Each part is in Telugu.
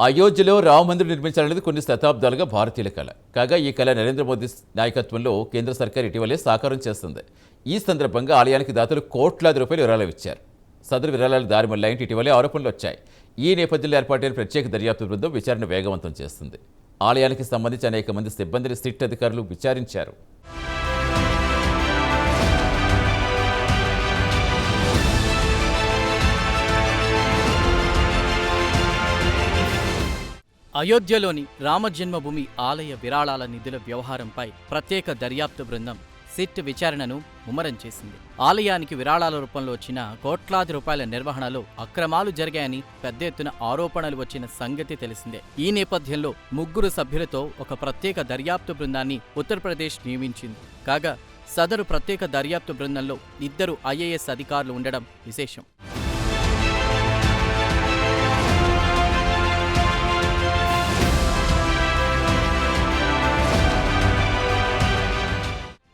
అయోధ్యలో రామమందిరం నిర్మించాలనేది కొన్ని శతాబ్దాలుగా భారతీయుల కళ. కాగా ఈ కళ నరేంద్ర మోదీ నాయకత్వంలో కేంద్ర సర్కార్ ఇటీవలే సాకారం చేస్తుంది. ఈ సందర్భంగా ఆలయానికి దాతలు కోట్లాది రూపాయలు విరాళాలు ఇచ్చారు. సదరు విరాళాలు దారిమళ్లాయంటే ఇటీవలే ఆరోపణలు వచ్చాయి. ఈ నేపథ్యంలో ఏర్పాటైన ప్రత్యేక దర్యాప్తు బృందం విచారణ వేగవంతం చేస్తుంది. ఆలయానికి సంబంధించి అనేక మంది సిబ్బందిని సిట్ అధికారులు విచారించారు. అయోధ్యలోని రామజన్మభూమి ఆలయ విరాళాల నిధుల వ్యవహారంపై ప్రత్యేక దర్యాప్తు బృందం సిట్ విచారణను ముమ్మరం చేసింది. ఆలయానికి విరాళాల రూపంలో వచ్చిన కోట్లాది రూపాయల నిర్వహణలో అక్రమాలు జరిగాయని పెద్ద ఎత్తున ఆరోపణలు వచ్చిన సంగతి తెలిసిందే. ఈ నేపథ్యంలో 3 సభ్యులతో ఒక ప్రత్యేక దర్యాప్తు బృందాన్ని ఉత్తరప్రదేశ్ నియమించింది. కాగా సదరు ప్రత్యేక దర్యాప్తు బృందంలో 2 ఐఏఎస్ అధికారులు ఉండడం విశేషం.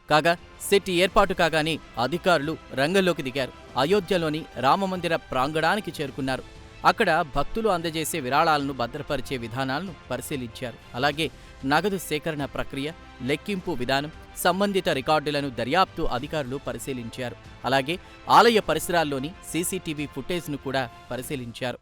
కాగా సిట్ ఏర్పాటు కాగానే అధికారులు రంగంలోకి దిగారు. అయోధ్యలోని రామమందిర ప్రాంగణానికి చేరుకున్నారు. అక్కడ భక్తులు అందజేసే విరాళాలను భద్రపరిచే విధానాలను పరిశీలించారు. అలాగే నగదు సేకరణ ప్రక్రియ, లెక్కింపు విధానం, సంబంధిత రికార్డులను దర్యాప్తు అధికారులు పరిశీలించారు. అలాగే ఆలయ పరిసరాల్లోని సీసీటీవీ ఫుటేజ్ను కూడా పరిశీలించారు.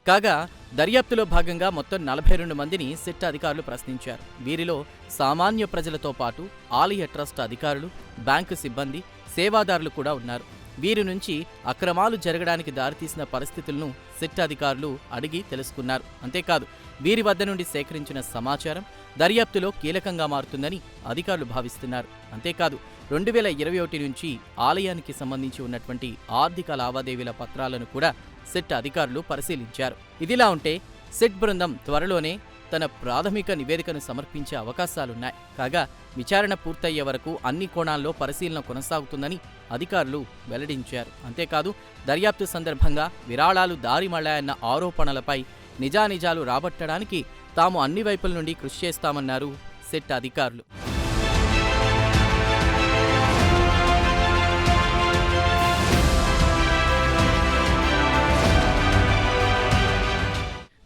కాగా దర్యాప్తులో భాగంగా మొత్తం 42 మందిని సిట్ అధికారులు ప్రశ్నించారు. వీరిలో సామాన్య ప్రజలతో పాటు ఆలయ ట్రస్ట్ అధికారులు, బ్యాంకు సిబ్బంది, సేవాదారులు కూడా ఉన్నారు. వీరి నుంచి అక్రమాలు జరగడానికి దారితీసిన పరిస్థితులను సిట్ అధికారులు అడిగి తెలుసుకున్నారు. అంతేకాదు వీరి వద్ద నుండి సేకరించిన సమాచారం దర్యాప్తులో కీలకంగా మారుతుందని అధికారులు భావిస్తున్నారు. అంతేకాదు 2021 నుంచి ఆలయానికి సంబంధించి ఉన్నటువంటి ఆర్థిక లావాదేవీల పత్రాలను కూడా సిట్ అధికారులు పరిశీలించారు. ఇదిలా ఉంటే సిట్ బృందం త్వరలోనే తన ప్రాథమిక నివేదికను సమర్పించే అవకాశాలున్నాయి. కాగా విచారణ పూర్తయ్యే వరకు అన్ని కోణాల్లో పరిశీలన కొనసాగుతుందని అధికారులు వెల్లడించారు. అంతేకాదు దర్యాప్తు సందర్భంగా విరాళాలు దారి మళ్లాయన్న ఆరోపణలపై నిజానిజాలు రాబట్టడానికి తాము అన్ని వైపుల నుండి కృషి చేస్తామన్నారు సిట్ అధికారులు.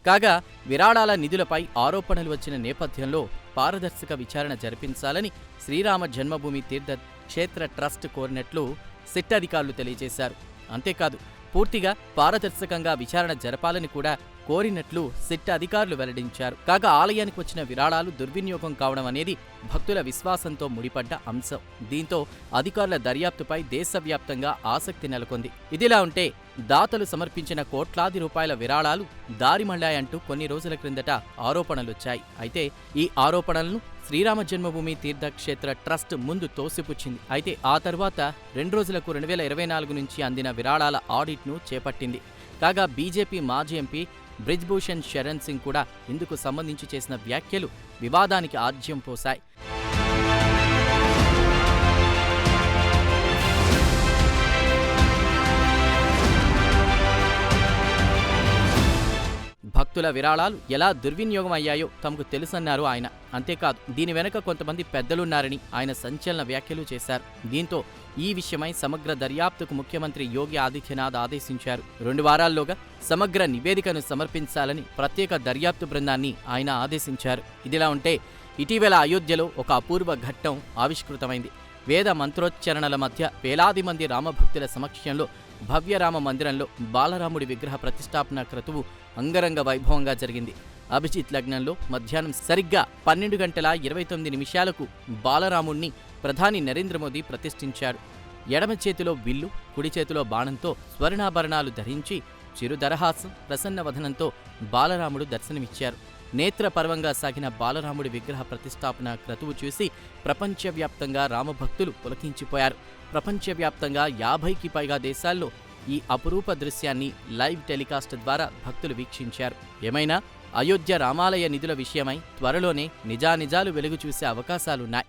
కాగా విరాళాల నిధులపై ఆరోపణలు వచ్చిన నేపథ్యంలో పారదర్శక విచారణ జరిపించాలని శ్రీరామ జన్మభూమి తీర్థ క్షేత్ర ట్రస్ట్ కోరినట్లు సిట్ అధికారులు తెలియజేశారు. అంతేకాదు పూర్తిగా పారదర్శకంగా విచారణ జరపాలని కూడా కోరినట్లు సిట్ అధికారులు వెల్లడించారు. కాగా ఆలయానికి వచ్చిన విరాళాలు దుర్వినియోగం కావడం అనేది భక్తుల విశ్వాసంతో ముడిపడ్డ అంశం. దీంతో అధికారుల దర్యాప్తుపై దేశవ్యాప్తంగా ఆసక్తి నెలకొంది. ఇదిలా ఉంటే దాతలు సమర్పించిన కోట్లాది రూపాయల విరాళాలు దారి మళ్లాయంటూ కొన్ని రోజుల క్రిందట ఆరోపణలొచ్చాయి. అయితే ఈ ఆరోపణలను శ్రీరామ జన్మభూమి తీర్థక్షేత్ర ట్రస్ట్ ముందు తోసిపుచ్చింది. అయితే ఆ తర్వాత 2 రోజులకు 2024 నుంచి అందిన విరాళాల ఆడిట్ను చేపట్టింది. కాగా బీజేపీ మాజీ ఎంపీ బ్రిజ్భూషణ్ శరణ్ సింగ్ కూడా ఇందుకు సంబంధించి చేసిన వ్యాఖ్యలు వివాదానికి ఆజ్యం పోశాయి. భక్తుల విరాళాలు ఎలా దుర్వినియోగం అయ్యాయో తమకు తెలుసన్నారు ఆయన. అంతేకాదు దీని వెనుక కొంతమంది పెద్దలున్నారని ఆయన సంచలన వ్యాఖ్యలు చేశారు. దీంతో ఈ విషయమై సమగ్ర దర్యాప్తుకు ముఖ్యమంత్రి యోగి ఆదిత్యనాథ్ ఆదేశించారు. 2 వారాల్లోగా సమగ్ర నివేదికను సమర్పించాలని ప్రత్యేక దర్యాప్తు బృందాన్ని ఆయన ఆదేశించారు. ఇదిలా ఉంటే ఇటీవల అయోధ్యలో ఒక అపూర్వ ఘట్టం ఆవిష్కృతమైంది. వేద మంత్రోచ్చరణల మధ్య వేలాది మంది రామభక్తుల సమక్షంలో భవ్య రామ మందిరంలో బాలరాముడి విగ్రహ ప్రతిష్టాపన క్రతువు అంగరంగ వైభవంగా జరిగింది. అభిజిత్ లగ్నంలో మధ్యాహ్నం సరిగ్గా 12:29 బాలరాముణ్ణి ప్రధాని నరేంద్ర మోదీ ప్రతిష్ఠించాడు. ఎడమ చేతిలో విల్లు, కుడి చేతిలో బాణంతో స్వర్ణాభరణాలు ధరించి చిరుదరహాసం, ప్రసన్న వదనంతో బాలరాముడు దర్శనమిచ్చారు. నేత్రపర్వంగా సాగిన బాలరాముడి విగ్రహ ప్రతిష్టాపన క్రతువు చూసి ప్రపంచవ్యాప్తంగా రామభక్తులు పులకించిపోయారు. ప్రపంచవ్యాప్తంగా 50కి పైగా దేశాల్లో ఈ అపురూప దృశ్యాన్ని లైవ్ టెలికాస్ట్ ద్వారా భక్తులు వీక్షించారు. ఏమైనా అయోధ్య రామాలయ నిధుల విషయమై త్వరలోనే నిజానిజాలు వెలుగు చూసే అవకాశాలున్నాయి.